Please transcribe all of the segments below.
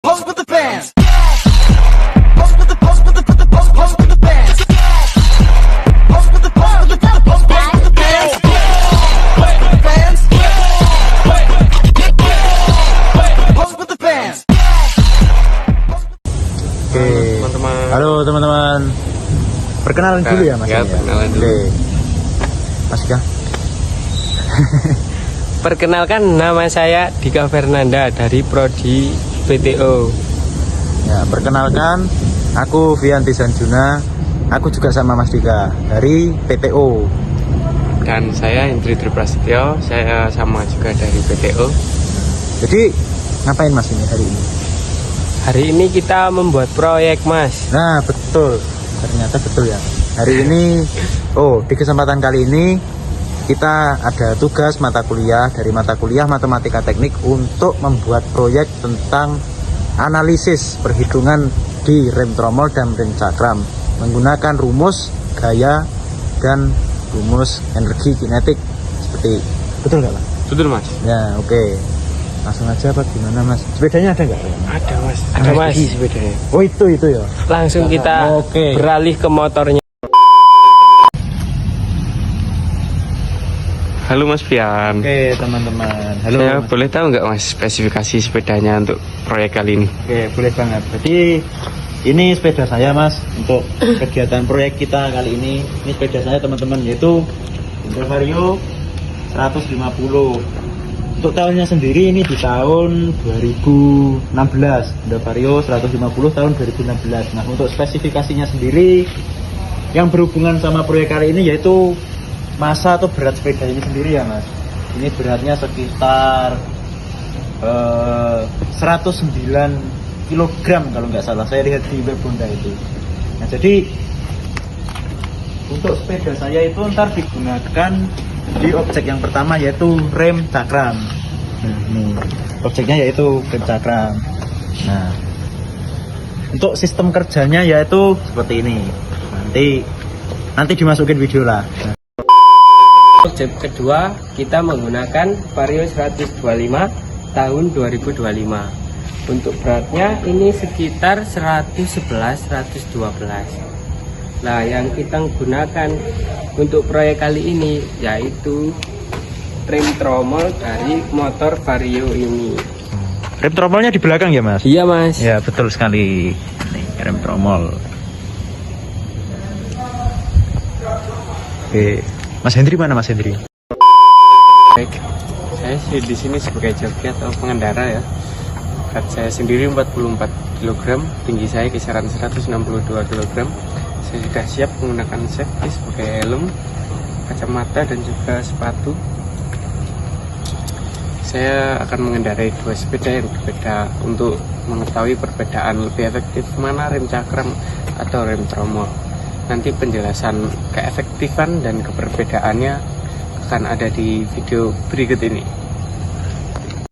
Pose with the fans. Pose with the pose with the pose with the fans. Pose with the pose with the pose with the fans. Pose with the fans. Pose with the fans. Oke, teman-teman. halo teman-teman. Perkenalan dulu ya Mas. Ya, perkenalan dulu. Oke. Mas Dika. Perkenalkan, nama saya Dika Fernanda dari Prodi PTO. Ya, perkenalkan aku Vianti Sanjuna. Aku juga sama Mas Dika dari PTO. Dan saya Indri Triprasetyo, saya sama juga dari PTO. Jadi ngapain Mas ini hari ini? Hari ini kita membuat proyek, Mas. Nah, betul. Ternyata betul ya. Hari ini di kesempatan kali ini kita ada tugas mata kuliah dari mata kuliah Matematika Teknik untuk membuat proyek tentang analisis perhitungan di rem tromol dan rem cakram menggunakan rumus gaya dan rumus energi kinetik. Seperti betul nggak Pak? Betul, Mas. Ya, oke. Langsung aja Pak, gimana Mas? Sepedanya ada nggak? Ada, Mas. Ada, Mas. Sepedanya. Oh, itu ya. Langsung kita beralih ke motornya. Halo Mas Pian. Oke, teman-teman. Halo. Saya Mas. boleh tahu nggak Mas spesifikasi sepedanya untuk proyek kali ini? Oke, boleh banget. Jadi ini sepeda saya Mas untuk kegiatan proyek kita kali ini. Ini sepeda saya teman-teman, yaitu Honda Vario 150. Untuk tahunnya sendiri ini di tahun 2016. Honda Vario 150 tahun 2016. Nah, untuk spesifikasinya sendiri yang berhubungan sama proyek kali ini yaitu massa atau berat sepeda ini sendiri ya Mas. Ini beratnya sekitar 109 kg kalau nggak salah, saya lihat di web Honda itu. Nah, jadi untuk sepeda saya itu ntar digunakan di objek yang pertama yaitu rem cakram. Nah, ini objeknya yaitu rem cakram. Nah, untuk sistem kerjanya yaitu seperti ini. Nanti dimasukin video lah. Nah, Objek kedua, kita menggunakan Vario 125 tahun 2025. Untuk beratnya ini sekitar 111-112. Nah, yang kita gunakan untuk proyek kali ini yaitu rem tromol dari motor Vario ini. rem tromolnya di belakang ya Mas? Iya, Mas. Ya, betul sekali. Nih, rem tromol. Oke. Mas Hendri mana Mas Hendri? Baik, saya sih di sini sebagai joki atau pengendara ya. Berat saya sendiri 44 kg, tinggi saya kisaran 162 kg. Saya sudah siap menggunakan safety sebagai helm, kacamata dan juga sepatu. Saya akan mengendarai dua sepeda yang berbeda untuk mengetahui perbedaan lebih efektif mana rem cakram atau rem tromol. Nanti penjelasan keefektifan dan keperbedaannya akan ada di video berikut ini.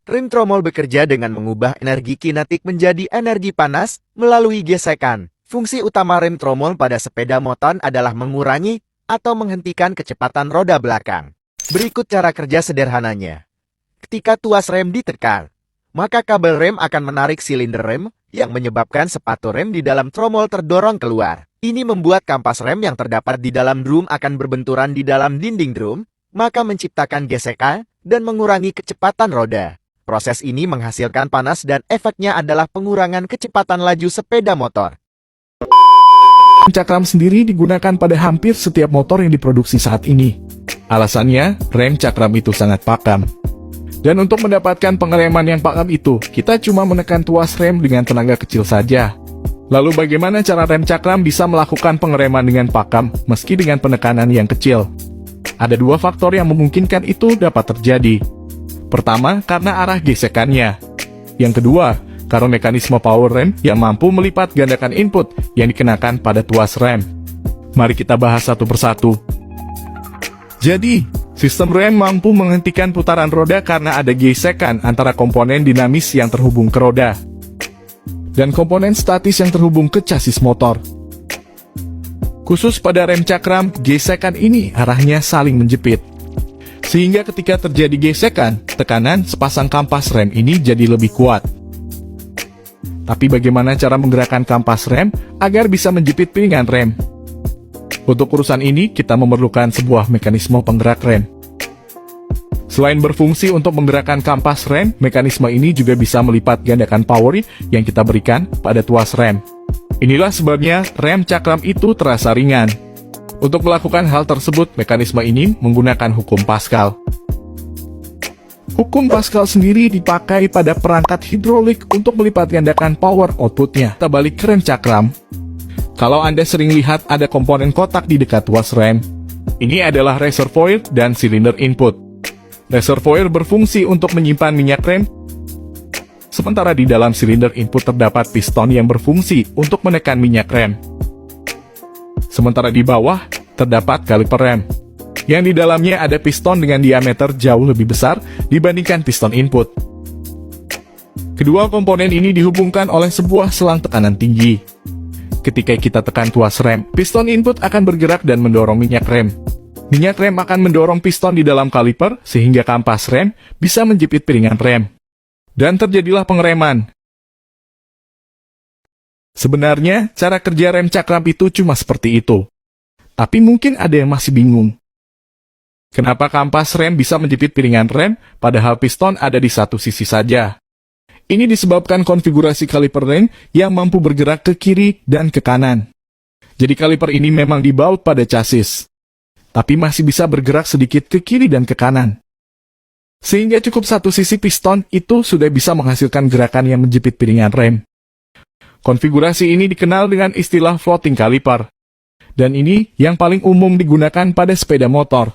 Rem tromol bekerja dengan mengubah energi kinetik menjadi energi panas melalui gesekan. Fungsi utama rem tromol pada sepeda motor adalah mengurangi atau menghentikan kecepatan roda belakang. Berikut cara kerja sederhananya. Ketika tuas rem ditekan, maka kabel rem akan menarik silinder rem yang menyebabkan sepatu rem di dalam tromol terdorong keluar. Ini membuat kampas rem yang terdapat di dalam drum akan berbenturan di dalam dinding drum, maka menciptakan gesekan dan mengurangi kecepatan roda. Proses ini menghasilkan panas dan efeknya adalah pengurangan kecepatan laju sepeda motor. Rem cakram sendiri digunakan pada hampir setiap motor yang diproduksi saat ini. Alasannya, rem cakram itu sangat pakam. Dan untuk mendapatkan pengereman yang pakam itu, kita cuma menekan tuas rem dengan tenaga kecil saja. Lalu bagaimana cara rem cakram bisa melakukan pengereman dengan pakam meski dengan penekanan yang kecil? Ada dua faktor yang memungkinkan itu dapat terjadi. Pertama, karena arah gesekannya. Yang kedua, karena mekanisme power rem yang mampu melipat gandakan input yang dikenakan pada tuas rem. Mari kita bahas satu persatu. Jadi, sistem rem mampu menghentikan putaran roda karena ada gesekan antara komponen dinamis yang terhubung ke roda dan komponen statis yang terhubung ke chassis motor. Khusus pada rem cakram, gesekan ini arahnya saling menjepit. Sehingga ketika terjadi gesekan, tekanan sepasang kampas rem ini jadi lebih kuat. Tapi bagaimana cara menggerakkan kampas rem agar bisa menjepit piringan rem? Untuk urusan ini, kita memerlukan sebuah mekanisme penggerak rem. Selain berfungsi untuk menggerakkan kampas rem, mekanisme ini juga bisa melipat gandakan power yang kita berikan pada tuas rem. Inilah sebabnya rem cakram itu terasa ringan. Untuk melakukan hal tersebut, mekanisme ini menggunakan hukum Pascal. Hukum Pascal sendiri dipakai pada perangkat hidrolik untuk melipat gandakan power outputnya. Kita balik ke rem cakram. Kalau Anda sering lihat ada komponen kotak di dekat tuas rem, ini adalah reservoir dan silinder input. Reservoir berfungsi untuk menyimpan minyak rem, sementara di dalam silinder input terdapat piston yang berfungsi untuk menekan minyak rem. Sementara di bawah terdapat kaliper rem, yang di dalamnya ada piston dengan diameter jauh lebih besar dibandingkan piston input. Kedua komponen ini dihubungkan oleh sebuah selang tekanan tinggi. Ketika kita tekan tuas rem, piston input akan bergerak dan mendorong minyak rem. Minyak rem akan mendorong piston di dalam kaliper sehingga kampas rem bisa menjepit piringan rem. Dan terjadilah pengereman. Sebenarnya, cara kerja rem cakram itu cuma seperti itu. Tapi mungkin ada yang masih bingung. Kenapa kampas rem bisa menjepit piringan rem, padahal piston ada di satu sisi saja? Ini disebabkan konfigurasi kaliper rem yang mampu bergerak ke kiri dan ke kanan. Jadi kaliper ini memang dibaut pada chassis, tapi masih bisa bergerak sedikit ke kiri dan ke kanan. Sehingga cukup satu sisi piston itu sudah bisa menghasilkan gerakan yang menjepit piringan rem. Konfigurasi ini dikenal dengan istilah floating caliper. Dan ini yang paling umum digunakan pada sepeda motor.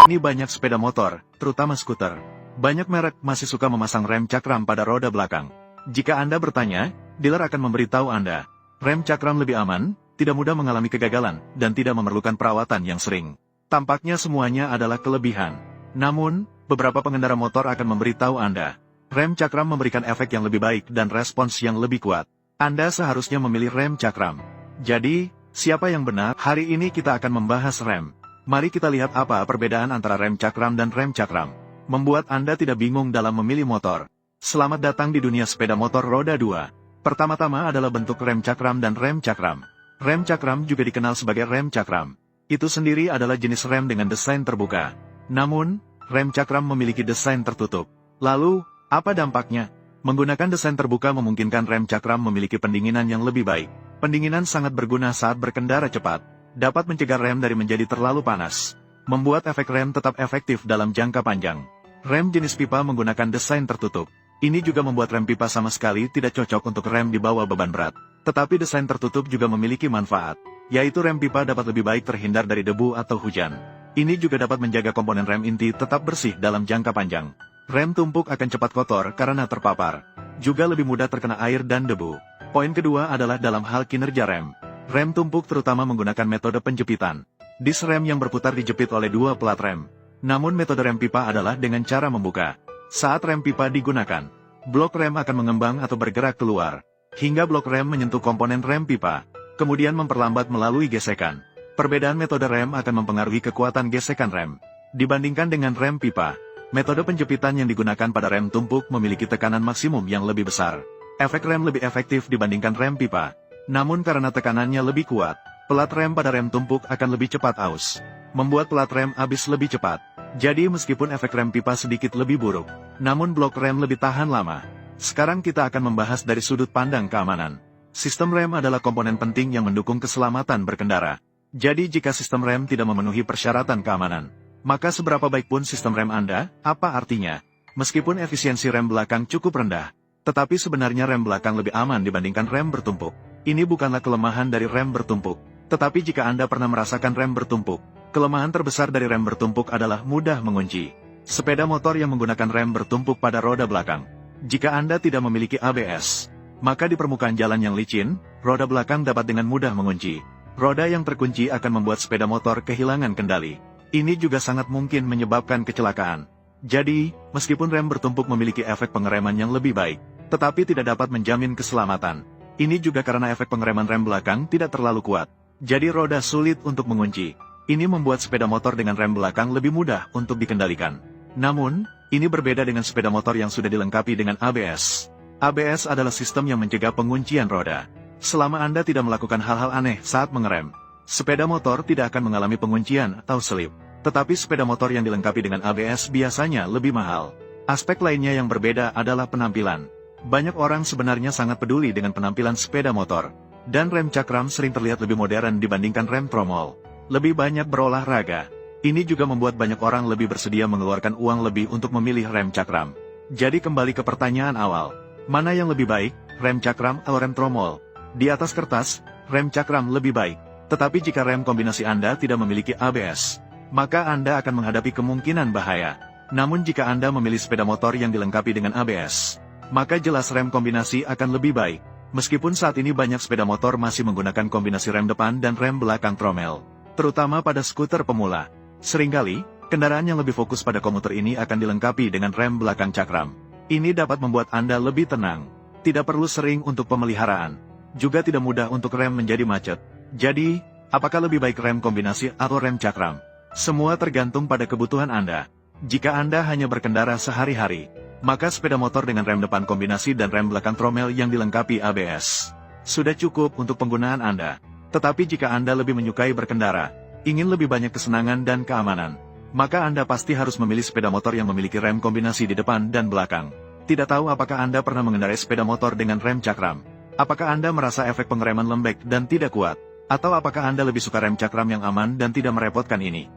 Ini banyak sepeda motor, terutama skuter. Banyak merek masih suka memasang rem cakram pada roda belakang. Jika Anda bertanya, dealer akan memberitahu Anda, rem cakram lebih aman, tidak mudah mengalami kegagalan, dan tidak memerlukan perawatan yang sering. Tampaknya semuanya adalah kelebihan. Namun, beberapa pengendara motor akan memberitahu Anda, rem cakram memberikan efek yang lebih baik dan respons yang lebih kuat. Anda seharusnya memilih rem cakram. Jadi, siapa yang benar? Hari ini kita akan membahas rem. Mari kita lihat apa perbedaan antara rem cakram dan rem cakram. Membuat Anda tidak bingung dalam memilih motor. Selamat datang di dunia sepeda motor roda 2. Pertama-tama adalah bentuk rem cakram dan rem cakram. Rem cakram juga dikenal sebagai rem cakram. Itu sendiri adalah jenis rem dengan desain terbuka. Namun, rem cakram memiliki desain tertutup. Lalu, apa dampaknya? Menggunakan desain terbuka memungkinkan rem cakram memiliki pendinginan yang lebih baik. Pendinginan sangat berguna saat berkendara cepat. Dapat mencegah rem dari menjadi terlalu panas. Membuat efek rem tetap efektif dalam jangka panjang. Rem jenis pipa menggunakan desain tertutup. Ini juga membuat rem pipa sama sekali tidak cocok untuk rem di bawah beban berat. Tetapi desain tertutup juga memiliki manfaat, yaitu rem pipa dapat lebih baik terhindar dari debu atau hujan. Ini juga dapat menjaga komponen rem inti tetap bersih dalam jangka panjang. Rem tumpuk akan cepat kotor karena terpapar. Juga lebih mudah terkena air dan debu. Poin kedua adalah dalam hal kinerja rem. Rem tumpuk terutama menggunakan metode penjepitan. Dis rem yang berputar dijepit oleh dua pelat rem. Namun metode rem pipa adalah dengan cara membuka. Saat rem pipa digunakan, blok rem akan mengembang atau bergerak keluar, hingga blok rem menyentuh komponen rem pipa, kemudian memperlambat melalui gesekan. Perbedaan metode rem akan mempengaruhi kekuatan gesekan rem. Dibandingkan dengan rem pipa, metode penjepitan yang digunakan pada rem tumpuk memiliki tekanan maksimum yang lebih besar. Efek rem lebih efektif dibandingkan rem pipa. Namun karena tekanannya lebih kuat, pelat rem pada rem tumpuk akan lebih cepat aus, membuat pelat rem habis lebih cepat. Jadi meskipun efek rem pipa sedikit lebih buruk, namun blok rem lebih tahan lama. Sekarang kita akan membahas dari sudut pandang keamanan. Sistem rem adalah komponen penting yang mendukung keselamatan berkendara. Jadi jika sistem rem tidak memenuhi persyaratan keamanan, maka seberapa baik pun sistem rem Anda, apa artinya? Meskipun efisiensi rem belakang cukup rendah, tetapi sebenarnya rem belakang lebih aman dibandingkan rem bertumpuk. Ini bukanlah kelemahan dari rem bertumpuk. Tetapi jika Anda pernah merasakan rem bertumpuk, kelemahan terbesar dari rem bertumpuk adalah mudah mengunci. Sepeda motor yang menggunakan rem bertumpuk pada roda belakang. Jika Anda tidak memiliki ABS, maka di permukaan jalan yang licin, roda belakang dapat dengan mudah mengunci. Roda yang terkunci akan membuat sepeda motor kehilangan kendali. Ini juga sangat mungkin menyebabkan kecelakaan. Jadi, meskipun rem bertumpuk memiliki efek pengereman yang lebih baik, tetapi tidak dapat menjamin keselamatan. Ini juga karena efek pengereman rem belakang tidak terlalu kuat. Jadi roda sulit untuk mengunci. Ini membuat sepeda motor dengan rem belakang lebih mudah untuk dikendalikan. Namun, ini berbeda dengan sepeda motor yang sudah dilengkapi dengan ABS. ABS adalah sistem yang mencegah penguncian roda. Selama Anda tidak melakukan hal-hal aneh saat mengerem, sepeda motor tidak akan mengalami penguncian atau selip. Tetapi sepeda motor yang dilengkapi dengan ABS biasanya lebih mahal. Aspek lainnya yang berbeda adalah penampilan. Banyak orang sebenarnya sangat peduli dengan penampilan sepeda motor. Dan rem cakram sering terlihat lebih modern dibandingkan rem tromol. Lebih banyak berolahraga. Ini juga membuat banyak orang lebih bersedia mengeluarkan uang lebih untuk memilih rem cakram. Jadi kembali ke pertanyaan awal. Mana yang lebih baik, rem cakram atau rem tromol? Di atas kertas, rem cakram lebih baik. Tetapi jika rem kombinasi Anda tidak memiliki ABS, maka Anda akan menghadapi kemungkinan bahaya. Namun jika Anda memilih sepeda motor yang dilengkapi dengan ABS, maka jelas rem kombinasi akan lebih baik. Meskipun saat ini banyak sepeda motor masih menggunakan kombinasi rem depan dan rem belakang tromel, terutama pada skuter pemula. Seringkali, kendaraan yang lebih fokus pada komuter ini akan dilengkapi dengan rem belakang cakram. Ini dapat membuat Anda lebih tenang. Tidak perlu sering untuk pemeliharaan. Juga tidak mudah untuk rem menjadi macet. Jadi, apakah lebih baik rem kombinasi atau rem cakram? Semua tergantung pada kebutuhan Anda. Jika Anda hanya berkendara sehari-hari, maka sepeda motor dengan rem depan kombinasi dan rem belakang tromel yang dilengkapi ABS sudah cukup untuk penggunaan Anda. Tetapi jika Anda lebih menyukai berkendara, ingin lebih banyak kesenangan dan keamanan, maka Anda pasti harus memilih sepeda motor yang memiliki rem kombinasi di depan dan belakang. Tidak tahu apakah Anda pernah mengendarai sepeda motor dengan rem cakram? Apakah Anda merasa efek pengereman lembek dan tidak kuat? Atau apakah Anda lebih suka rem cakram yang aman dan tidak merepotkan ini?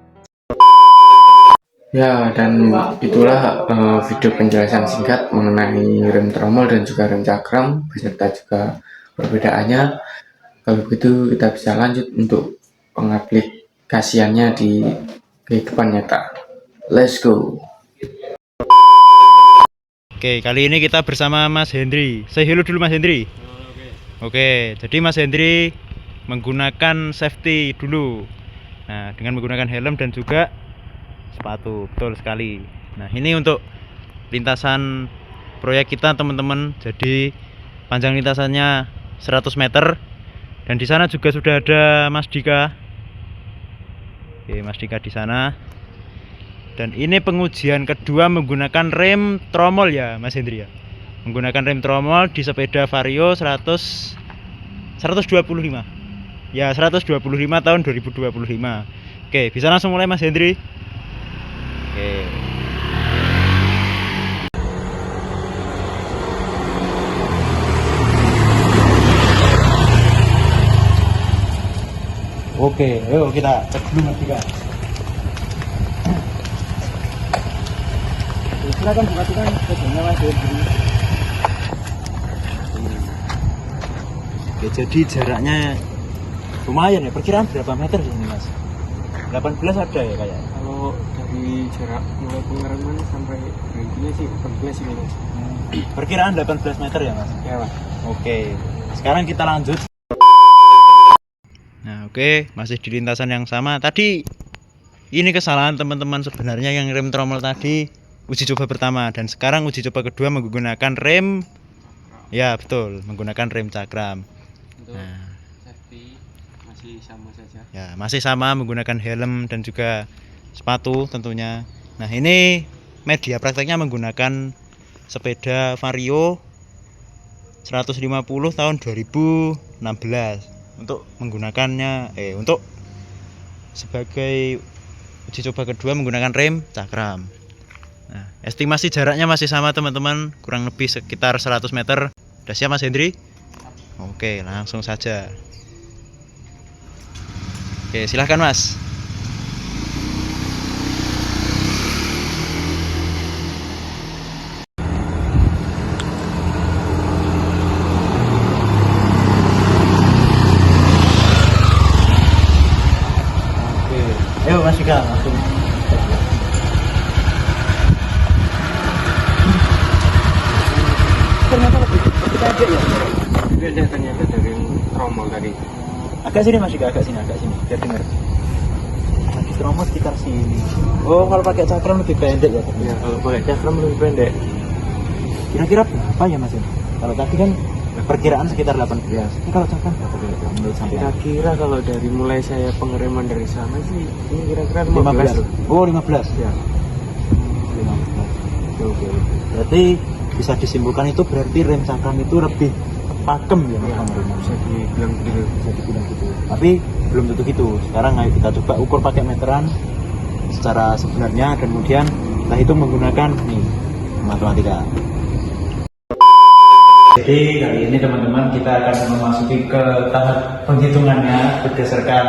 Ya, dan itulah video penjelasan singkat mengenai rem tromol dan juga rem cakram, beserta juga perbedaannya. Kalau begitu kita bisa lanjut untuk pengaplikasiannya di kehidupan nyata. Let's go. Oke, kali ini kita bersama Mas Hendri. Say hello dulu Mas Hendri. Oke, jadi Mas Hendri menggunakan safety dulu. Nah, dengan menggunakan helm dan juga sepatu, betul sekali. Nah, ini untuk lintasan proyek kita teman-teman. Jadi panjang lintasannya 100 meter. Dan di sana juga sudah ada Mas Dika. Oke, Mas Dika di sana. Dan ini pengujian kedua menggunakan rem tromol ya Mas Hendri ya. Menggunakan rem tromol di sepeda Vario 125. Ya, 125 tahun 2025. Oke, bisa langsung mulai Mas Hendri. Oke. Oke, ayo kita cek dulu Mas Dika. Silakan buka-bukan sepedanya Mas Hendri. Oke, jadi jaraknya lumayan ya. Perkiraan berapa meter ini Mas? 18 ada ya kayak? Kalau dari jarak mulai pengereman sampai berhentinya sih 18 ini Mas. Perkiraan 18 meter ya Mas? Ya Mas. Oke, sekarang kita lanjut. Nah oke, masih di lintasan yang sama. Tadi ini kesalahan teman-teman sebenarnya yang rem tromol tadi uji coba pertama, dan sekarang uji coba kedua menggunakan rem. Ya betul, menggunakan rem cakram. Untuk Nah, safety masih sama saja. ya masih sama menggunakan helm dan juga sepatu tentunya. Nah ini media prakteknya menggunakan sepeda Vario 150 tahun 2016 untuk menggunakannya untuk sebagai uji coba kedua menggunakan rem cakram. Nah, estimasi jaraknya masih sama teman-teman, kurang lebih sekitar 100 meter. Udah siap Mas Hendri? Oke, langsung saja. Oke, silahkan Mas. Oke, ayo Mas Dika langsung. Ternyata lebih pendek ya. Beda ternyata dari tromol tadi. Agak sini Mas Dika, agak sini biar dengar. Lagi tromol sekitar sini. Oh, kalau pakai cakram lebih pendek ya. Ya, kalau pakai cakram lebih pendek. Kira-kira berapa ya Mas? Kalau tadi kan perkiraan sekitar 18. Ini kalau cakram berapa kira-kira menurut sampean? Kira-kira kalau dari mulai saya pengereman dari sana sih ini kira-kira 15. 15. Oh, 15. Ya. 15. Oke. Berarti bisa disimpulkan itu berarti rem cakram itu lebih pakem ya Mas Amri? Bisa dibilang gitu. Bisa dibilang gitu. Tapi belum tentu gitu. Sekarang ayo kita coba ukur pakai meteran secara sebenarnya dan kemudian kita hitung menggunakan nih matematika. Jadi kali ini teman-teman kita akan memasuki ke tahap penghitungannya berdasarkan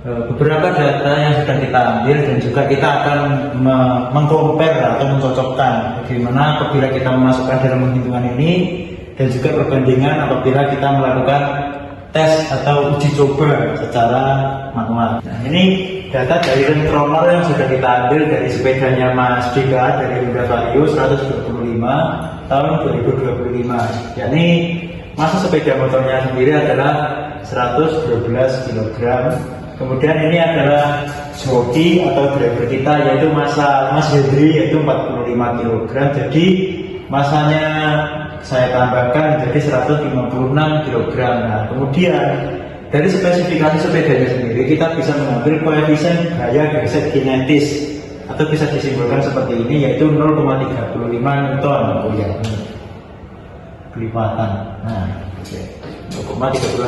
beberapa data yang sudah kita ambil dan juga kita akan mengcompare atau mencocokkan bagaimana apabila kita memasukkan dalam penghitungan ini dan juga perbandingan apabila kita melakukan tes atau uji coba secara manual. Nah, ini data dari rem tromol yang sudah kita ambil dari sepedanya Mas Dika dari Honda Vario 125 tahun 2025. Yakni masa sepeda motornya sendiri adalah 112 kg. Kemudian ini adalah joki atau driver kita yaitu masa Mas Hendri yaitu 45 kg. Jadi masanya saya tambahkan menjadi 156 kg. Nah, kemudian dari spesifikasi sepedanya sendiri kita bisa mengambil koefisien gaya gesek kinetis atau bisa disimpulkan seperti ini yaitu 0,35 Newton. Oh ya, kelipatan. Nah, 0,35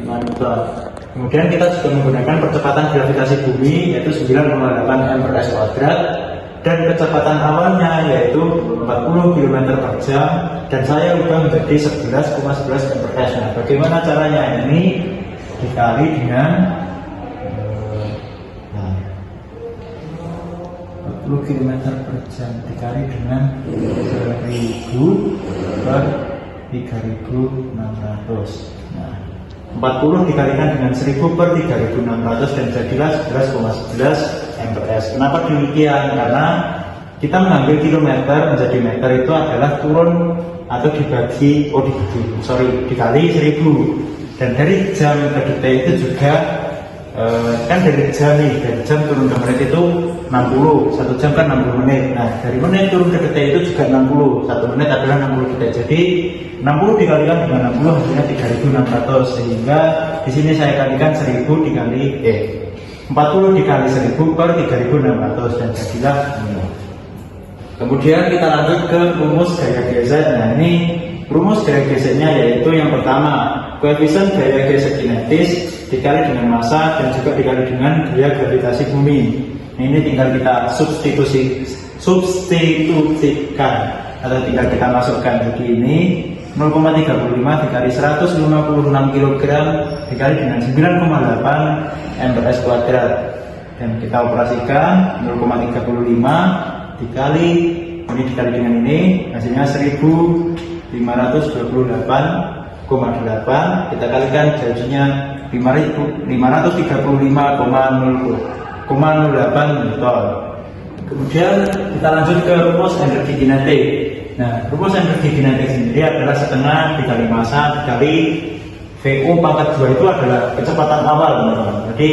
Newton. Kemudian kita juga menggunakan percepatan gravitasi bumi yaitu 9,8 m/s² dan kecepatan awalnya yaitu 40 km per jam dan saya ubah menjadi 11,11 m/s. Nah, bagaimana caranya? Ini dikali dengan 40 km per jam dikali dengan 1000 per 3600. Nah, 40 dikalikan dengan 1000 per 3600 dan jadilah 11,11 m/s. Kenapa demikian? Karena kita mengambil kilometer menjadi meter itu adalah turun atau dikali 1000. Dan dari jam ke detik itu juga kan dari jam nih, dari jam turun ke menit itu 60, 1 jam kan 60 menit. Nah, dari menit turun ke detik itu juga 60, 1 menit adalah 60 detik. Jadi 60 dikalikan dengan 60 hasilnya 3600, sehingga di sini saya kalikan 1000 dikali 40 dikali 1000 per 3600 dan jadilah ini. Kemudian kita lanjut ke rumus gaya gesek. Nah, ini rumus gaya geseknya yaitu yang pertama koefisien gaya gesek kinetis dikali dengan massa dan juga dikali dengan gaya gravitasi bumi. Nah, ini tinggal kita substitusikan atau tinggal kita masukkan. Jadi ini 0,35 dikali 156 kg dikali dengan 9,8 m/s² dan kita operasikan 0,35 dikali ini dikali dengan ini hasilnya 1528,8 kita kalikan jadinya 535,08 Newton. Kemudian kita lanjut ke rumus energi kinetik. Nah, rumus energi kinetik sendiri adalah setengah dikali massa dikali VO pangkat 2 itu adalah kecepatan awal, teman-teman. Jadi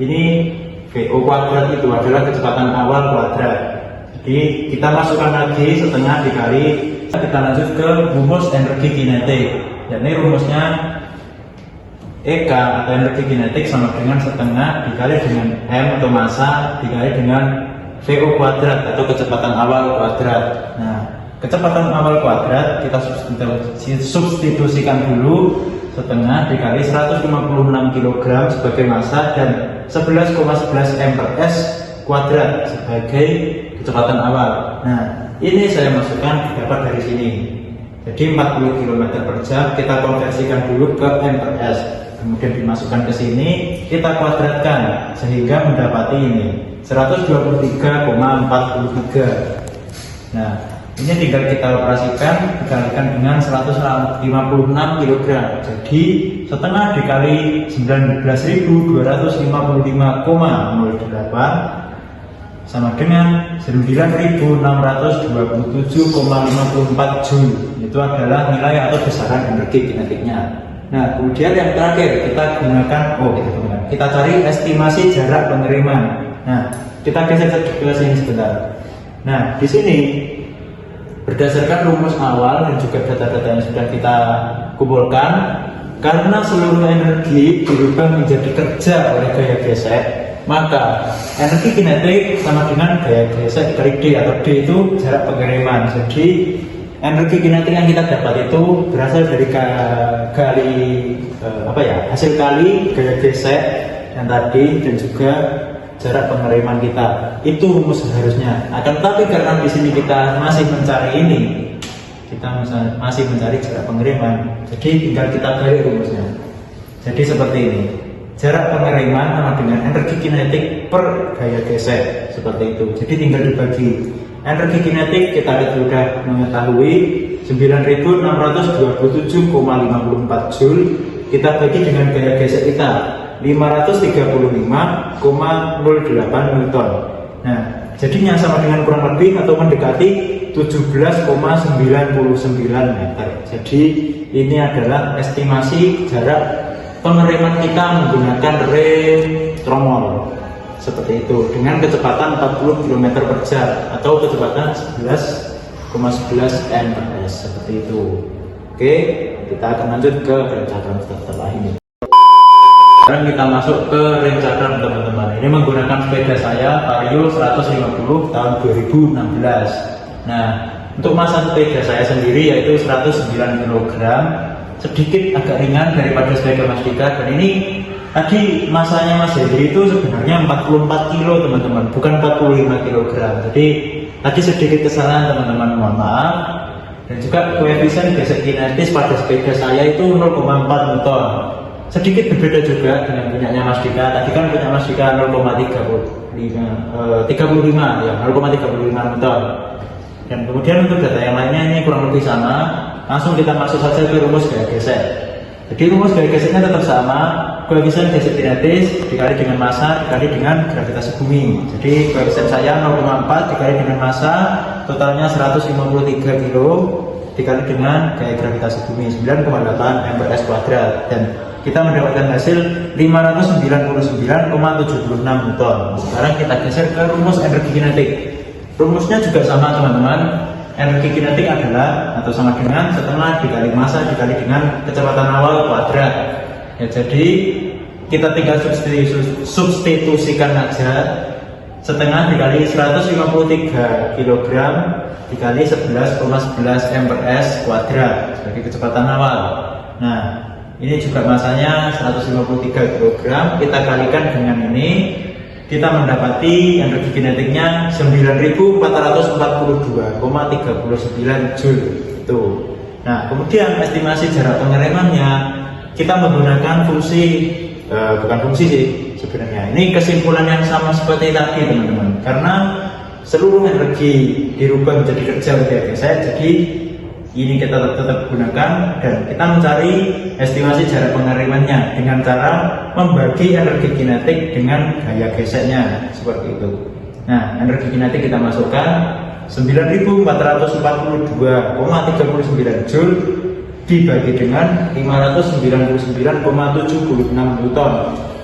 ini VO kuadrat itu adalah kecepatan awal kuadrat. Jadi kita masukkan lagi setengah dikali. Kita lanjut ke rumus energi kinetik. Jadi rumusnya EK atau energi kinetik sama dengan setengah dikali dengan M atau massa dikali dengan VO kuadrat atau kecepatan awal kuadrat. Nah, kecepatan awal kuadrat kita substitusikan dulu setengah dikali 156 kg sebagai massa dan 11,11 m/s kuadrat sebagai kecepatan awal. Nah, ini saya masukkan dapat dari sini. Jadi 40 km per jam kita konversikan dulu ke m/s. Kemudian dimasukkan ke sini, kita kuadratkan sehingga mendapati ini 123,43. Nah, ini tinggal kita operasikan dikalikan dengan 156 kg. Jadi setengah dikali 19.255,08 sama dengan 9.627,54 Joule. Itu adalah nilai atau besaran energi kinetiknya. Nah, kemudian yang terakhir kita kita cari estimasi jarak pengiriman. Nah, kita geser ke sini sebentar. Nah, di sini berdasarkan rumus awal dan juga data-data yang sudah kita kumpulkan, karena seluruh energi dirubah menjadi kerja oleh gaya gesek, maka energi kinetik sama dengan gaya gesek dikali D, atau D itu jarak pengiriman. Jadi energi kinetik yang kita dapat itu berasal dari hasil kali gaya gesek yang tadi dan juga jarak pengereman kita. Itu rumus seharusnya. Akan tetapi karena di sini kita masih mencari ini, kita masih mencari jarak pengereman, jadi tinggal kita balik rumusnya. Jadi seperti ini, jarak pengereman sama dengan energi kinetik per gaya gesek, seperti itu. Jadi tinggal dibagi. Energi kinetik kita sudah mengetahui 9.627,54 Joule, kita bagi dengan gaya gesek kita 535,08 Newton. Nah, jadinya sama dengan kurang lebih atau mendekati 17,99 meter. Jadi ini adalah estimasi jarak pengereman kita menggunakan rem tromol seperti itu dengan kecepatan 40 km per jam atau kecepatan 11,11 mph seperti itu. Oke, kita akan lanjut ke rem cakram setelah ini. Sekarang kita masuk ke rem cakram teman-teman. Ini menggunakan sepeda saya Vario 150 tahun 2016. Nah, untuk massa sepeda saya sendiri yaitu 109 kg, sedikit agak ringan daripada sepeda Mas Dika. Dan ini tadi masanya Mas Hendri itu sebenarnya 44 kg teman-teman, bukan 45 kg. Jadi tadi sedikit kesalahan teman-teman, mohon maaf. Dan juga koefisien gesek kinetis pada sepeda saya itu 0,4 Newton. Sedikit berbeda juga dengan punyanya Mas Dika. Tadi kan punya Mas Dika 0,35 ya, 0,35 Newton. Dan kemudian untuk data yang lainnya ini kurang lebih sama. Langsung kita masuk saja ke rumus gaya gesek. Jadi rumus gaya geseknya tetap sama, koefisien gesek kinetis dikali dengan massa dikali dengan gravitasi bumi. Jadi koefisien saya 0,4 dikali dengan massa, totalnya 153 kg dikali dengan gaya gravitasi bumi 9,8 mph kuadrat, dan kita mendapatkan hasil 599,76 Newton. Sekarang kita geser ke rumus energi kinetik. Rumusnya juga sama teman-teman. Energi kinetik adalah atau sama dengan setengah dikali massa dikali dengan kecepatan awal kuadrat. Ya, jadi kita tinggal substitusikan aja setengah dikali 153 kg dikali 11,11 mph kuadrat sebagai kecepatan awal. Nah, ini juga masanya 153 kg, kita kalikan dengan ini, kita mendapati energi kinetiknya 9.442,39 Joule itu. Nah, kemudian estimasi jarak pengeremannya kita menggunakan fungsi bukan fungsi sih sebenarnya. Ini kesimpulan yang sama seperti tadi teman-teman. Karena seluruh energi dirubah menjadi kerja gaya gesek, jadi ini kita tetap gunakan dan kita mencari estimasi jarak pengeremannya dengan cara membagi energi kinetik dengan gaya geseknya seperti itu. Nah, energi kinetik kita masukkan 9.442,39 Joule dibagi dengan 599,76 Newton.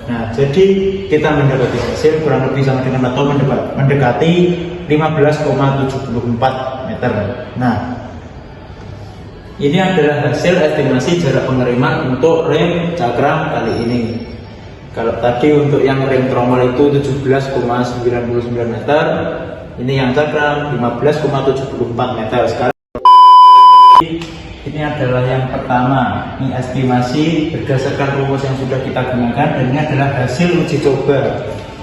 Nah, jadi kita mendapati hasil kurang lebih sama dengan atau mendekati 15,74 meter. Nah, ini adalah hasil estimasi jarak pengereman untuk rem cakram kali ini. Kalau tadi untuk yang rem tromol itu 17,99 meter, ini yang cakram 15,74 meter. Sekarang ini adalah yang pertama, ini estimasi berdasarkan rumus yang sudah kita gunakan, dan ini adalah hasil uji coba.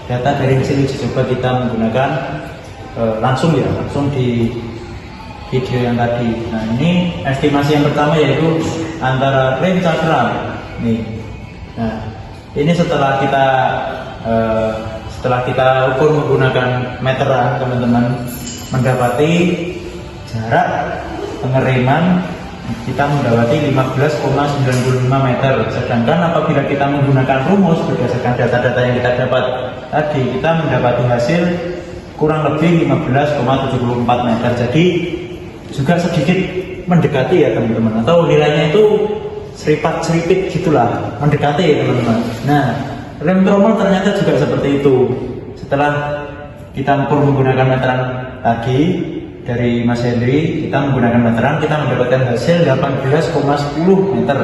Data dari hasil uji coba kita menggunakan langsung di video yang tadi. Nah, ini estimasi yang pertama yaitu antara rem cakram nih. Nah, ini setelah kita ukur menggunakan meteran, teman-teman mendapati jarak pengereman kita mendapati 15,95 meter. Sedangkan apabila kita menggunakan rumus berdasarkan data-data yang kita dapat tadi, kita mendapati hasil kurang lebih 15,74 meter. Jadi juga sedikit mendekati ya teman-teman, atau nilainya itu seripit gitulah, mendekati ya teman-teman. Nah, rem tromol ternyata juga seperti itu. Setelah kita ukur menggunakan meteran tadi dari Mas Hendri, kita menggunakan meteran, kita mendapatkan hasil 18,10 meter.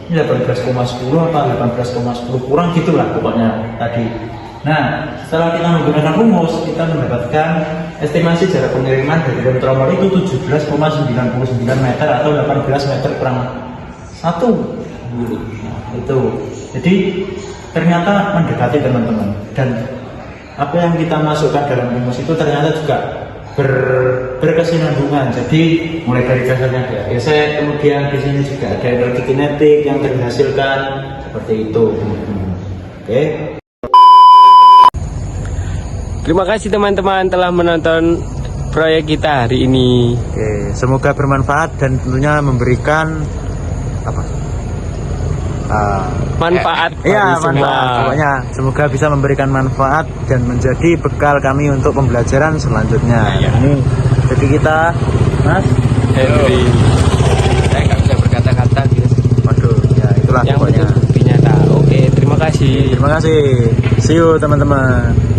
Ini 18,10 apa 18,10 kurang gitulah pokoknya tadi. Nah, setelah kita menggunakan rumus, kita mendapatkan estimasi jarak pengiriman dari rem tromol itu 17,99 meter atau 18 meter kurang 1. Nah, itu. Jadi ternyata mendekati teman-teman, dan apa yang kita masukkan dalam rumus itu ternyata juga berkesinambungan. Jadi mulai dari dasarnya ada gesek, kemudian di sini juga ada energi kinetik yang terhasilkan seperti itu. Oke. Terima kasih teman-teman telah menonton proyek kita hari ini. Oke, semoga bermanfaat dan tentunya memberikan apa? Manfaat Iya, bagi semua. manfaat. Pokoknya semoga bisa memberikan manfaat dan menjadi bekal kami untuk pembelajaran selanjutnya. Iya. Ini jadi kita, Mas. Henry, saya nggak bisa berkata-kata gitu. Waduh, ya itulah Yang pokoknya. penting bukti nyata. Oke, terima kasih. Terima kasih. See you teman-teman.